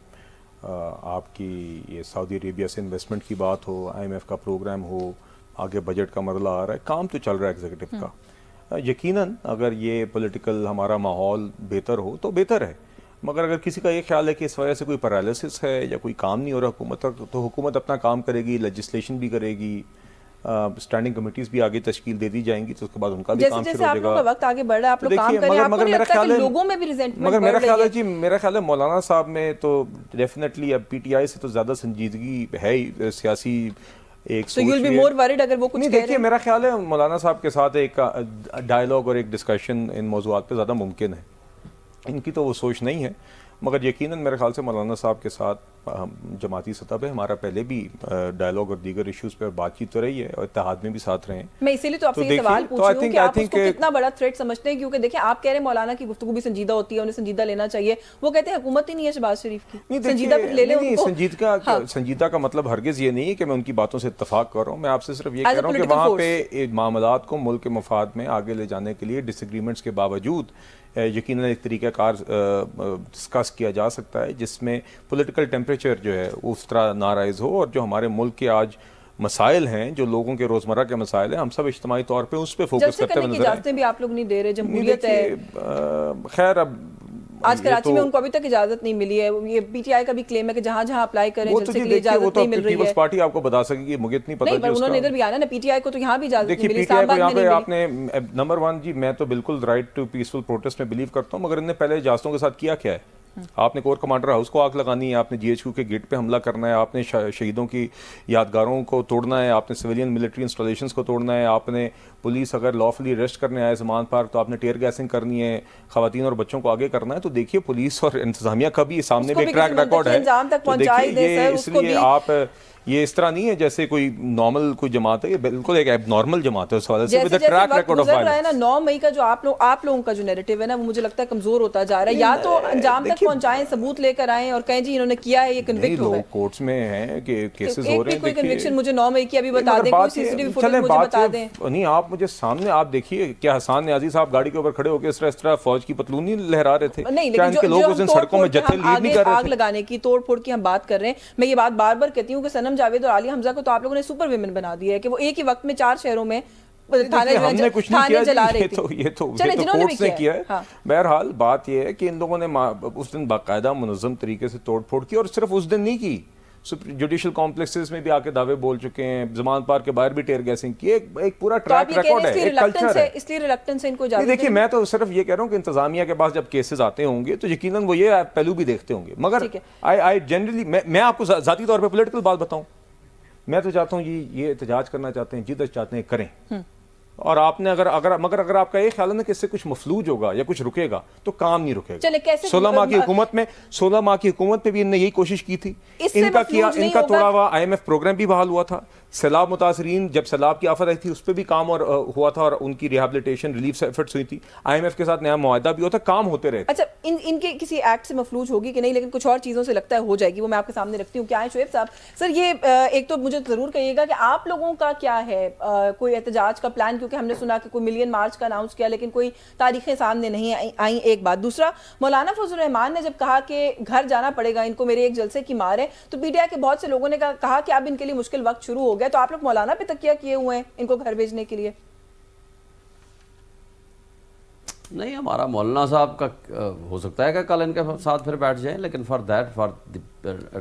आपकी ये सऊदी अरेबिया से इन्वेस्टमेंट की बात हो, IMF का प्रोग्राम हो, आगे बजट का मरला आ रहा है, काम तो चल रहा है एग्जीक्यूटिव का। यकीनन अगर ये पॉलिटिकल हमारा माहौल बेहतर हो तो बेहतर है, मगर अगर किसी का ये ख्याल है कि इस वजह से कोई पैरालिसिस है या कोई काम नहीं हो रहा हुकूमत तक, तो हुकूमत अपना काम करेगी, लेजिस्लेशन भी करेगी, स्टैंडिंग कमेटीज भी आगे तशकील दे दी जाएंगी, तो उसके बाद उनका भी काम शुरू हो जाएगा। आप लोगों का वक्त आगे बढ़ रहा है, आप लोग काम कर रहे हैं, आपको नहीं लगता कि लोगों में भी रिजेंटमेंट मगर मेरा ख्याल है जी, मेरा ख्याल है मौलाना साहब में तो डेफिनेटली अब PTI से तो ज़्यादा संजीदगी है ही सियासी एक So you'll be more worried अगर वो कुछ नहीं। देखिए मेरा ख्याल है मौलाना साहब के साथ एक डायलॉग और एक डिस्कशन इन मौज़ूआत पे ज़्यादा मुमकिन है। इनकी तो वो सोच नहीं है, मगर यकीनन मेरे ख्याल से मौलाना साहब के साथ जमाती सतह पे हमारा पहले भी डायलॉग और दीगर इश्यूज़ पर बातचीत तो रही है और इत्तेहाद में भी साथ रहे हैं। मैं इसीलिए तो आपसे ये सवाल पूछ रही हूँ कि आप उसको कितना बड़ा थ्रेट समझते हैं, क्योंकि देखिए आप कह रहे हैं मौलाना की गुफ्तगू भी संजीदा होती है, उन्हें संजीदा लेना चाहिए। वो कहते हैं हुकूमत ही नहीं है शहबाज शरीफ की, संजीदा ले लें उनको। संजीदा का मतलब हरगिज़ ये नहीं है कि मैं उनकी बातों से इत्तफाक कर रहा हूँ। मैं आपसे सिर्फ ये कह रहा हूँ कि वहाँ पे मामलात को मुल्क के मफाद में आगे ले जाने के लिए डिसएग्रीमेंट्स के बावजूद यकीनन एक तरीक़ाकार डिस्कस किया जा सकता है जिसमें पॉलिटिकल टेम्परेचर जो है उस तरह नाराइज हो, और जो हमारे मुल्क के आज मसाइल हैं, जो लोगों के रोज़मर्रा के मसाइल हैं, हम सब इज्तिमाई तौर पे उस पर फोकस करते हुए नजर आए। भी आप लोग नहीं दे रहे, जमहूरियत है। खैर अब आज कराची में उनको अभी तक इजाजत नहीं मिली है। ये PTI का भी क्लेम है कि जहां जहां अप्लाई करें जलसे के लिए इजाजत नहीं मिल रही है। पीपल्स पार्टी आपको बता सकेगी, मुझे इतनी पता नहीं, पर उन्होंने इधर भी आना ना, PTI को तो यहाँ भी इजाजत नहीं मिली, PTI को यहाँ पे आपने नंबर 1 जी, मैं तो बिल्कुल राइट टू पीसफुल प्रोटेस्ट में बिलीव करता हूँ, मगर इन्हें पहले इजाजतों के साथ किया क्या है? आपने कोर कमांडर हाउस को आग लगानी है, आपने GHQ के गेट पे हमला करना है, आपने शहीदों की यादगारों को तोड़ना है, आपने सिविलियन मिलिट्री इंस्टॉलेशंस को तोड़ना है, आपने पुलिस अगर लॉफुली अरेस्ट करने आए ज़मान पार्क तो आपने टेयर गैसिंग करनी है, ख़वातीन और बच्चों को आगे करना है। तो देखिए पुलिस और इंतजामिया का भी सामने में ट्रैक रिकॉर्ड है, तो देखिए ये इसलिए आप ये इस तरह नहीं है जैसे कोई नॉर्मल कोई जमात है, ये बिल्कुल एक एबनॉर्मल जमात है उस वाले से, with track record of violence ना। 9 मई का जो आप लोगों का जो नैरेटिव है ना, वो मुझे लगता है कमजोर होता जा रहा है। या तो अंजाम तक पहुंचाएं, सबूत लेकर आए और कहें जी इन्होंने किया है, ये कन्विक्ट हो गए। कोर्ट्स में है कि केसेस हो रहे हैं। कोई कन्विक्शन मुझे 9 मई की अभी बता दें, कोई CCTV फुटेज मुझे बता दें। नहीं, आप मुझे सामने आप देखिए, क्या हसन न्याजी साहब गाड़ी के ऊपर खड़े होकर इस तरह फौज की पतलून नहीं लहरा रहे थे? नहीं, लेकिन लोग उस दिन सड़कों में जत्थे लीड नहीं कर रहे थे। आग लगाने की, तोड़ फोड़ की हम बात कर रहे हैं। मैं ये बात बार बार कहती हूँ कि सनम जावेद और आलिया हमजा को तो आप लोगों ने सुपर विमेन बना दिया है कि वो एक ही वक्त में 4 शहरों में हमने कुछ नहीं किया जला रही थी। ये तो कोर्ट्स ने किया है। बहरहाल बात ये है कि इन लोगों ने उस दिन बाकायदा मुनज़्ज़म तरीके से तोड़ फोड़ की, और सिर्फ उस दिन नहीं की, जुडिशल कॉम्प्लेक्सेस में भी आके दावे बोल चुके हैं, ज़मान पार्क के बाहर भी टेयर गैसिंग की, एक पूरा ट्रैक रिकॉर्ड है, एक कल्चर है। इसलिए रिलक्टेंस है इनको इजाजत। देखिए मैं तो सिर्फ ये कह रहा हूँ कि इंतजामिया के पास जब केसेस आते होंगे तो यकीनन वो ये पहलू भी देखते होंगे, मगर आई जनरली मैं आपको ज़ाती तौर पर पॉलिटिकल बात बताऊँ, मैं तो चाहता हूँ ये एहतजाज करना चाहते हैं, जिद चाहते हैं करें, और आपने अगर आपका ये ख्याल है ना कि इससे कुछ मफलूज होगा या कुछ रुकेगा तो काम नहीं रुकेगा। 16 माह की हुकूमत में भी इन्होंने यही कोशिश की थी, इनका थोड़ा हुआ IMF प्रोग्राम भी बहाल हुआ था, सैलाब मुतासरीन जब सैलाब की आफत आई थी उस पर भी काम और हुआ था और उनकी रिहेबिलिटेशन रिलीफ एफर्ट्स हुई थी, IMF के साथ नया मुआहदा भी होता, काम होते रहे। अच्छा, इनके किसी एक्ट से मफलूज होगी कि नहीं, लेकिन कुछ और चीज़ों से लगता है हो जाएगी, वो मैं आपके सामने रखती हूँ। क्या है शुएब साहब? सर ये एक तो मुझे ज़रूर कहिएगा कि आप लोगों का क्या है कोई एहतजाज का प्लान, क्योंकि हमने सुना कि कोई मिलियन मार्च का अनाउंस किया लेकिन कोई तारीखें सामने नहीं आई, एक बात। दूसरा, मौलाना फजल रहमान ने जब कहा कि घर जाना पड़ेगा इनको, मेरे एक जलसे की मार है, तो PTI के बहुत से लोगों ने कहा कि अब इनके लिए मुश्किल वक्त शुरू हो गया, तो आप लोग मौलाना पे तकिया किए हुए हैं इनको घर भेजने के लिए? नहीं, हमारा मौलाना साहब का हो सकता है कि कल इनके साथ फिर बैठ जाएं, लेकिन फॉर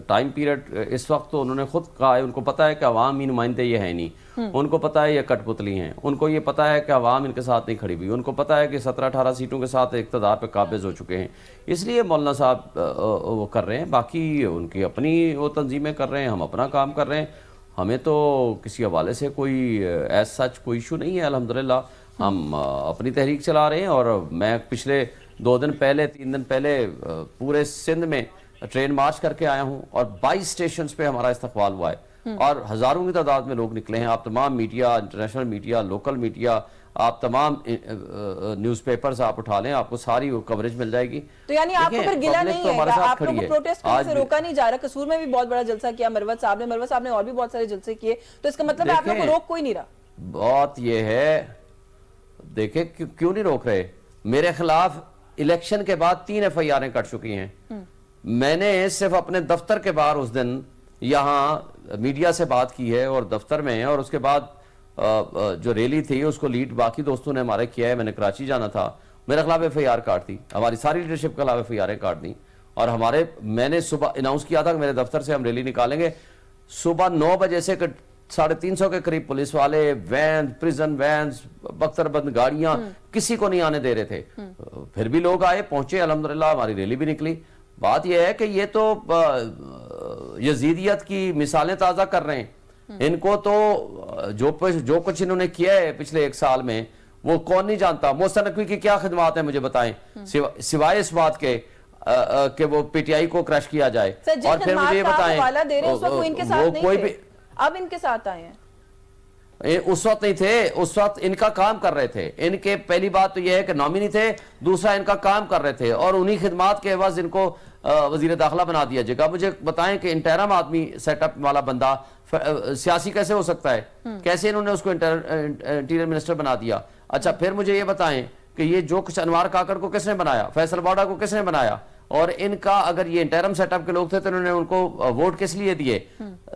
टाइम पीरियड इस वक्त तो उन्होंने खुद कहा है, उनको पता है कि अवामी नुमाइंदे ये है नहीं, उनको पता है ये कठपुतली हैं, उनको ये पता है कि अवाम इनके साथ नहीं खड़ी हुई, उनको पता है कि 17-18 सीटों के साथ इक़्तिदार पे काबिज हो चुके हैं, इसलिए मौलाना साहब वो कर रहे हैं। बाकी उनकी अपनी वो तंजीमें कर रहे हैं, हम अपना काम कर रहे हैं, हमें तो किसी हवाले से कोई एज सच कोई इशू नहीं है। अल्हम्दुलिल्लाह हम अपनी तहरीक चला रहे हैं, और मैं पिछले 2 दिन पहले 3 दिन पहले पूरे सिंध में ट्रेन मार्च करके आया हूँ और 22 स्टेशन पे हमारा इस्तकबाल हुआ है और हजारों की तादाद में लोग निकले हैं। आप तमाम media, international media, local media, आप तमाम न्यूज़पेपर्स आप उठा लें, आपको सारी कवरेज मिल जाएगी। तो यानी आपको फिर गिला नहीं है, आप लोगों को प्रोटेस्ट करने से रोका नहीं जा रहा। कसूर में भी बहुत बड़ा जलसा किया मरवत साहब ने और भी बहुत सारे जलसे किए, तो इसका मतलब आप लोगों को रोक कोई नहीं रहा। बात ये है, देखे क्यों नहीं रोक रहे। मेरे खिलाफ इलेक्शन के बाद 3 FIR कट चुकी हैं। मैंने सिर्फ अपने दफ्तर के बाहर उस दिन यहाँ मीडिया से बात की है और दफ्तर में है, और उसके बाद जो रैली थी उसको लीड बाकी दोस्तों ने हमारे किया है। मैंने कराची जाना था, मेरे खिलाफ FIR काट दी, हमारी सारी लीडरशिप के खिलाफ FIR काट दी। और मैंने सुबह अनाउंस किया था कि मेरे दफ्तर से हम रैली निकालेंगे। सुबह 9 बजे से 350 के करीब पुलिस वाले, वैन, प्रिजन वैन, बख्तरबंद गाड़ियां, किसी को नहीं आने दे रहे थे। फिर भी लोग आए, पहुंचे, अल्हम्दुलिल्लाह हमारी रैली भी निकली। बात यह है कि ये तो यजीदियत की मिसालें ताज़ा कर रहे हैं। इनको तो जो कुछ इन्होंने किया है पिछले 1 साल में वो कौन नहीं जानता। मोहसिन नकवी की क्या खिदमात है मुझे बताएं, सिवाय इस बात के कि वो PTI को क्रश किया जाए। और फिर मुझे ये बताएं, वो कोई भी अब इनके साथ आए हैं, उस वक्त नहीं थे, उस वक्त इनका काम कर रहे थे। इनके पहली बात तो यह है कि नॉमिनी थे, दूसरा इनका काम कर रहे थे और उन्हीं खिदमात के एवज इनको वजीर दाखिला बना दिया जाएगा। मुझे बताएं कि इंटरम आदमी सेटअप वाला बंदा सियासी कैसे हो सकता है? कैसे इन्होंने उसको इंटीरियर मिनिस्टर बना दिया? अच्छा, फिर मुझे ये बताएं कि ये जो कुछ अनवार काकड़ को किसने बनाया, फैसल बाडा को किसने बनाया, और इनका अगर ये इंटरम सेटअप के लोग थे तो इन्होंने उनको वोट किस लिए दिए?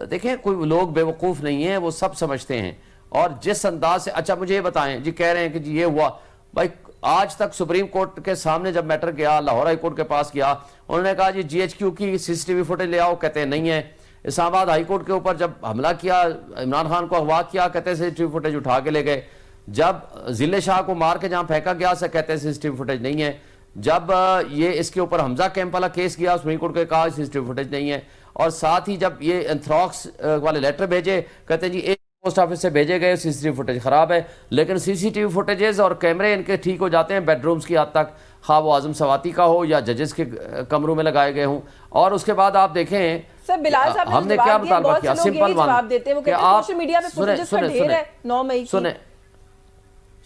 देखें, कोई लोग बेवकूफ नहीं है, वो सब समझते हैं। और जिस अंदाज से, अच्छा मुझे ये बताएं, जी कह रहे हैं कि जी ये हुआ, भाई आज तक सुप्रीम कोर्ट के सामने जब मैटर गया, लाहौर हाई कोर्ट के पास गया, उन्होंने कहा जी GHQ की CCTV फुटेज ले आओ, कहते हैं नहीं है। इस्लामाबाद हाई कोर्ट के ऊपर जब हमला किया, इमरान खान को अगवा किया, कहते हैं CCTV फुटेज उठा के ले गए। जब जिले शाह को मार के जहां फेंका गया से कहते हैं CCTV फुटेज नहीं है। जब ये इसके ऊपर हमजा कैंप वाला केस किया, सुप्रीम कोर्ट के कहा CCTV फुटेज नहीं है। और साथ ही जब ये एंथ्रॉक्स वाले लेटर भेजे, कहते हैं जी एक पोस्ट ऑफिस से भेजे गए, CCTV फुटेज खराब है। लेकिन CCTV फुटेजेस और कैमरे इनके ठीक हो जाते हैं बेडरूम्स की हद तक, खा वो आजम सवाती का हो या जजेस के कमरों में लगाए गए हों। और उसके बाद आप देखें सर, बिलाल साहब ने हमने क्या मुतालबा किया, सिंपल जवाब देते हैं, वो कहते हैं सोशल मीडिया पे फुटेजेस का ढेर है 9 मई की।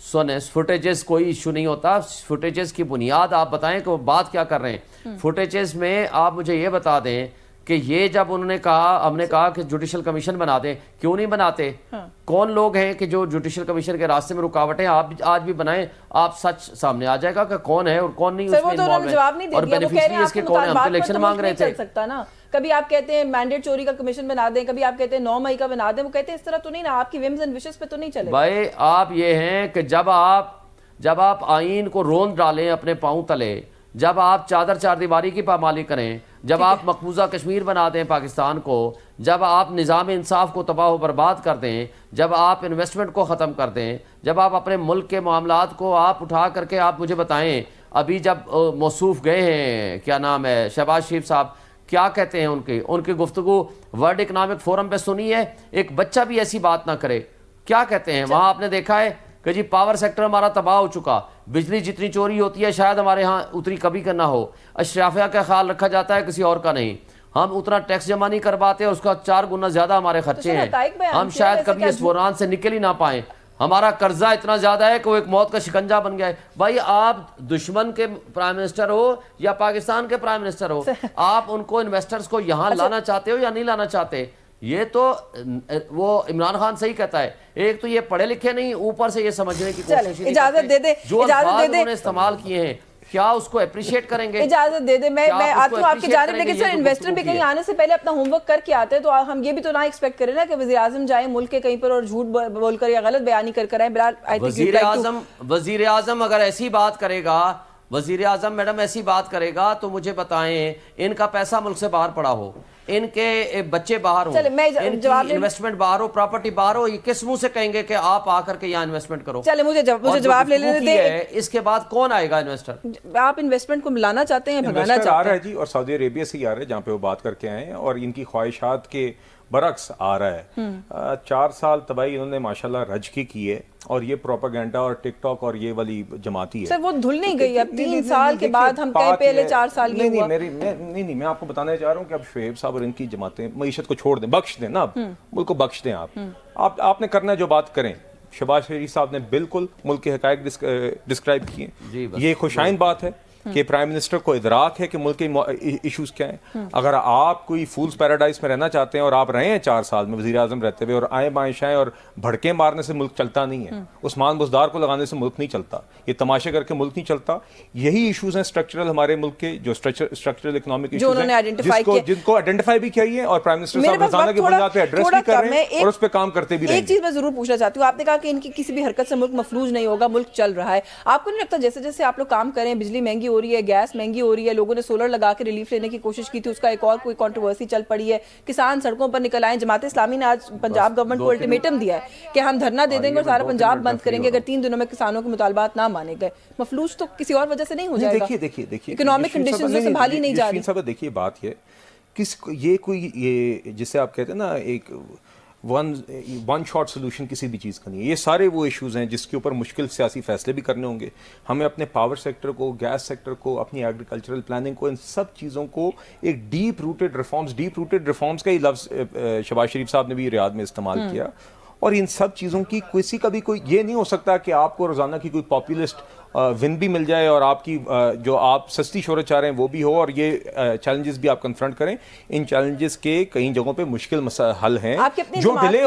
सुने, फुटेजेस कोई इशू नहीं होता। फुटेजेस की बुनियाद आप बताएं कि वो बात क्या कर रहे हैं। फुटेजेस में आप मुझे ये बता दें कि ये जब उन्होंने कहा, हमने कहा कि जुडिशल कमीशन बना दें, क्यों नहीं बनाते? कौन लोग हैं कि जो जुडिशल कमीशन के रास्ते में रुकावटें? आप आज भी बनाएं, आप सच सामने आ जाएगा कि कौन है और कौन नहीं उसमें इन्वॉल्व है और बेनिफिशियरी इसके कौन है। हम तो इलेक्शन मांग रहे थे। सकता ना, कभी आप कहते हैं मैंडेट चोरी का कमीशन बना दें, कभी आप कहते हैं 9 मई का बना दें, वो कहते हैं इस तरह तो नहीं ना, आपकी विम्स एंड विशेस पे तो नहीं चले। भाई आप ये हैं कि जब आप आईन को रोंद डालें अपने पांव तले, जब आप चार दीवारी की पामाली करें, जब आप मकबूजा कश्मीर बना दें पाकिस्तान को, जब आप निज़ाम इंसाफ को तबाह बर्बाद कर दें, जब आप इन्वेस्टमेंट को ख़त्म कर दें, जब आप अपने मुल्क के मामलात को आप उठा करके, आप मुझे बताएं, अभी जब मौसूफ गए हैं, क्या नाम है, शहबाज शरीफ साहब, क्या कहते हैं उनकी गुफ्तगू वर्ल्ड इकनॉमिक फोरम पे सुनी है? एक बच्चा भी ऐसी बात ना करे। क्या कहते हैं वहां? आपने देखा है कि जी पावर सेक्टर हमारा तबाह हो चुका, बिजली जितनी चोरी होती है शायद हमारे यहाँ उतनी कभी करना हो, अशराफिया का ख्याल रखा जाता है किसी और का नहीं, हम उतना टैक्स जमा नहीं कर पाते, उसका 4 गुना ज्यादा हमारे खर्चे हैं, हम शायद कभी इस बुरान से निकल ही ना पाए, हमारा कर्जा इतना ज्यादा है कि वो एक मौत का शिकंजा बन गया है। भाई आप दुश्मन के प्राइम मिनिस्टर हो या पाकिस्तान के प्राइम मिनिस्टर हो, आप उनको इन्वेस्टर्स को यहाँ लाना चाहते हो या नहीं लाना चाहते? ये तो वो इमरान खान सही कहता है, एक तो ये पढ़े लिखे नहीं, ऊपर से ये समझने की कोशिश नहीं करते। जो अल्फाज उन्होंने इस्तेमाल किए हैं, क्या उसको अप्रिशिएट करेंगे? इजाजत दे दे, मैं आती हूँ आपकी जानिब, लेकिन सर इन्वेस्टर भी कहीं आने से पहले अपना होमवर्क करके आते हैं, तो हम ये भी तो ना एक्सपेक्ट करें ना कि वज़ीर आज़म जाए मुल्क के कहीं पर और झूठ बोलकर या गलत बयानी कर आए। वज़ीर आज़म अगर ऐसी बात करेगा, वज़ीर आज़म मैडम ऐसी बात करेगा, तो मुझे बताएं, इनका पैसा मुल्क से बाहर पड़ा हो, इनके बच्चे बाहर हो, इनकी इन्वेस्टमेंट बाहर हो, प्रॉपर्टी बाहर हो, ये किस मुंह से कहेंगे कि आप आकर के यहाँ इन्वेस्टमेंट करो? चले मुझे जवाब ले लेने दे। इसके बाद कौन आएगा इन्वेस्टर? आप इन्वेस्टमेंट को मिलाना चाहते हैं, भगाना चाहते हैं? आ रहा है जी, और सऊदी अरेबिया से ही आ रहा है जहाँ पे वो बात करके आए हैं, और इनकी ख्वाहिशात के बरक्स आ रहा है। 4 साल तबाही इन्होंने माशाल्लाह रज की है, और ये प्रोपेगेंडा और टिकटॉक और ये वाली जमाती है सर वो धुल नहीं गई। अब 3 साल के बाद हम कहें पहले 4 साल ये हुआ। नहीं, मैं आपको बताने जा रहा हूँ कि अब शुएब साहब और इनकी जमातें मईशत को छोड़ दें, बख्श दें ना, अब मुल्क को बख्श दें। आपने करना है जो बात करें। शहबाज शरीफ साहब ने बिल्कुल मुल्क के हकायक डिस्क्राइब किए। ये खुशाइन बात है कि प्राइम मिनिस्टर को इदराक है कि मुल्क के इश्यूज क्या हैं। अगर आप कोई फूल्स पैराडाइज में रहना चाहते हैं, और आप रहे हैं 4 साल में वज़ीर आज़म रहते हुए, और आए बाएं शाएं और भड़के मारने से मुल्क चलता नहीं है, उस्मान बुज़दार को लगाने से मुल्क नहीं चलता, ये तमाशे करके मुल्क नहीं चलता। यही इश्यूज हैं स्ट्रक्चरल हमारे मुल्क के, जो स्ट्रक्चरल इकोनॉमिक इश्यूज हैं, जिनको आइडेंटिफाई भी किया है और प्राइम मिनिस्टर साहब रोजाना की बुनियाद पे एड्रेस भी कर रहे हैं और उस पर काम करते भी रहेंगे। एक चीज मैं जरूर पूछना चाहती हूँ, आपने कहा कि इनकी किसी भी हरकत से मुल्क मफलूज नहीं होगा, मुल्क चल रहा है। आपको नहीं लगता जैसे जैसे आप लोग काम करें, बिजली महंगी हो रही है, गैस महंगी हो रही है, लोगों ने सोलर लगा के रिलीफ लेने की कोशिश की थी, उसका एक और कोई कंट्रोवर्सी चल पड़ी है, किसान सड़कों पर निकल आए। जमात इस्लामी ने आज पंजाब गवर्नमेंट को अल्टीमेटम दिया है कि हम धरना दे देंगे और सारा पंजाब बंद करेंगे अगर 3 दिनों में किसानों के मुतालबात ना माने गए। मफलूज तो किसी और वजह से नहीं हो जाएगा। देखिए इकोनॉमिक कंडीशंस जो संभाली नहीं जा रही। देखिए बात ये जिसे आप कहते हैं ना, एक वन शॉट सोल्यूशन किसी भी चीज़ का नहीं है। ये सारे वो इश्यूज़ हैं जिसके ऊपर मुश्किल सियासी फैसले भी करने होंगे। हमें अपने पावर सेक्टर को, गैस सेक्टर को, अपनी एग्रीकल्चरल प्लानिंग को, इन सब चीज़ों को एक डीप रूटेड रिफॉर्म्स का ही लफ्ज़ शहबाज शरीफ साहब ने भी रियाद में इस्तेमाल किया। और इन सब चीज़ों की किसी का भी कोई ये नहीं हो सकता कि आपको रोज़ाना की कोई पॉपुलिस्ट विन भी मिल जाए और आपकी जो आप सस्ती शोहरत चाह रहे हैं वो भी हो, और ये चैलेंजेस भी आप कन्फ्रंट करें। इन चैलेंजेस के कई जगहों पे मुश्किल हल हैं जो डिले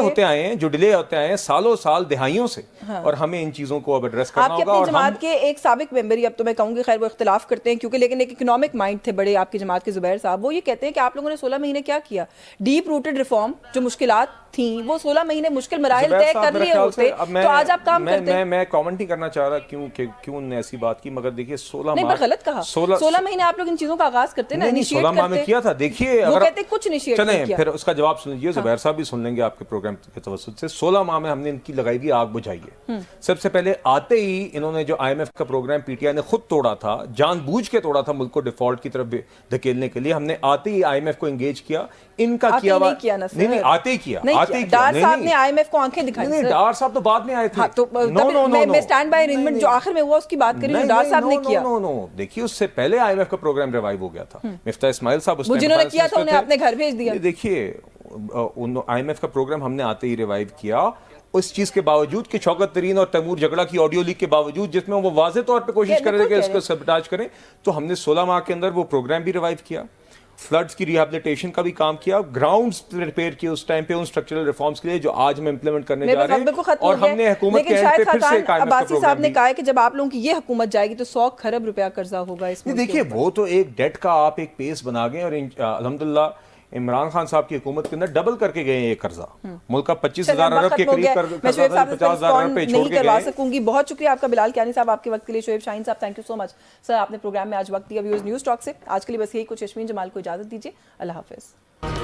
होते आए हैं सालों साल दहाइयों से। और हमें इन चीज़ों को अब एड्रेस करना होगा। और जमात के एक साबिक मेंबर ही, अब तो मैं कहूँगी, खैर वो इख्तिलाफ करते हैं क्योंकि, लेकिन एक इकोनॉमिक माइंड थे बड़े आपकी जमात के जुबैर साहब, वो ये कहते हैं कि आप लोगों ने 16 महीने क्या किया। डीप रूटेड रिफॉर्म जो मुश्किलात थी, वो 16 महीने मुश्किल मराहिल तय कर लिए होते तो आज आप काम करते। मैं कमेंट नहीं करना चाह रहा क्यों ने ऐसी बात की, मगर देखिए 16 नहीं, गलत कहा। 16 महीने आप लोग इन चीजों का आगाज करते ना, इनिशिएट 16 माह में किया था। देखिए वो कहते कुछ इनिशिएट नहीं किया। फिर उसका जवाब सुन लीजिए, जुबैर साहब भी सुन लेंगे आपके प्रोग्राम के तवज्जुह से। 16 माह में हमने इनकी लगाई हुई आग बुझाई है। सबसे पहले आते ही इन्होंने जो IMF का प्रोग्राम पीटीआई ने खुद तोड़ा था, जानबूझ के तोड़ा था मुल्क को डिफॉल्ट की तरफ धकेलने के लिए, हमने आते ही IMF को एंगेज किया। इनका किया हुआ नहीं, आते ही किया। डार साहब ने IMF को आंखें दिखाई। नहीं, डार साहब तो बाद में आए थे। मैं स्टैंड बाय अरेंजमेंट जो आखिर में हुआ उसकी बात कर रही हूं, डार साहब ने किया। देखिए उससे पहले IMF का प्रोग्राम रिवाइव हो गया था। मिफ्ता इस्माइल साहब उस जिन्होंने किया था उन्हें अपने घर भेज दिया। देखिए IMF का प्रोग्राम हमने आते ही रिवाइव किया, उस चीज के बावजूद कि शौकत तरीन और तैमूर झगड़ा की ऑडियो लीक के बावजूद, जिसमें वो वाज़ेह तौर पे कोशिश कर रहे थे कि इसको सबटाज करें, तो हमने 16 माह के अंदर वो प्रोग्राम भी रिवाइव किया। फ्लड्स की रिहैबिलिटेशन का भी काम किया, ग्राउंड्स प्रिपेयर किए उस टाइम पे उन स्ट्रक्चरल रिफॉर्म्स के लिए जो आज हम इंप्लीमेंट करने जा रहे हैं। और हमने हुकूमत के एंड पे फिर से अब्बासी साहब ने कहा है कि जब आप लोगों की ये हुकूमत जाएगी तो 100 खरब रुपया कर्जा होगा इसमें। देखिए वो तो एक डेट का आप एक पेस बना गए, और अल्हम्दुलिल्लाह इमरान खान साहब की हुकूमत के अंदर डबल करके गए ये कर्जा। मुल्क का 25,000 अरब के करीब कर्जा 50,000 अरब पे छोड़ के करवा सकूंगी। बहुत शुक्रिया आपका बिलाल कियानी साहब आपके वक्त के लिए। शोएब शाहीन साहब thank you so much sir, आपने प्रोग्राम में आज वक्त दिया। व्यूअर्स न्यूज़ टॉक से आज के लिए बस यही कुछ। यशमीन जमाल को इजाजत दीजिए। अल्लाह हाफिज।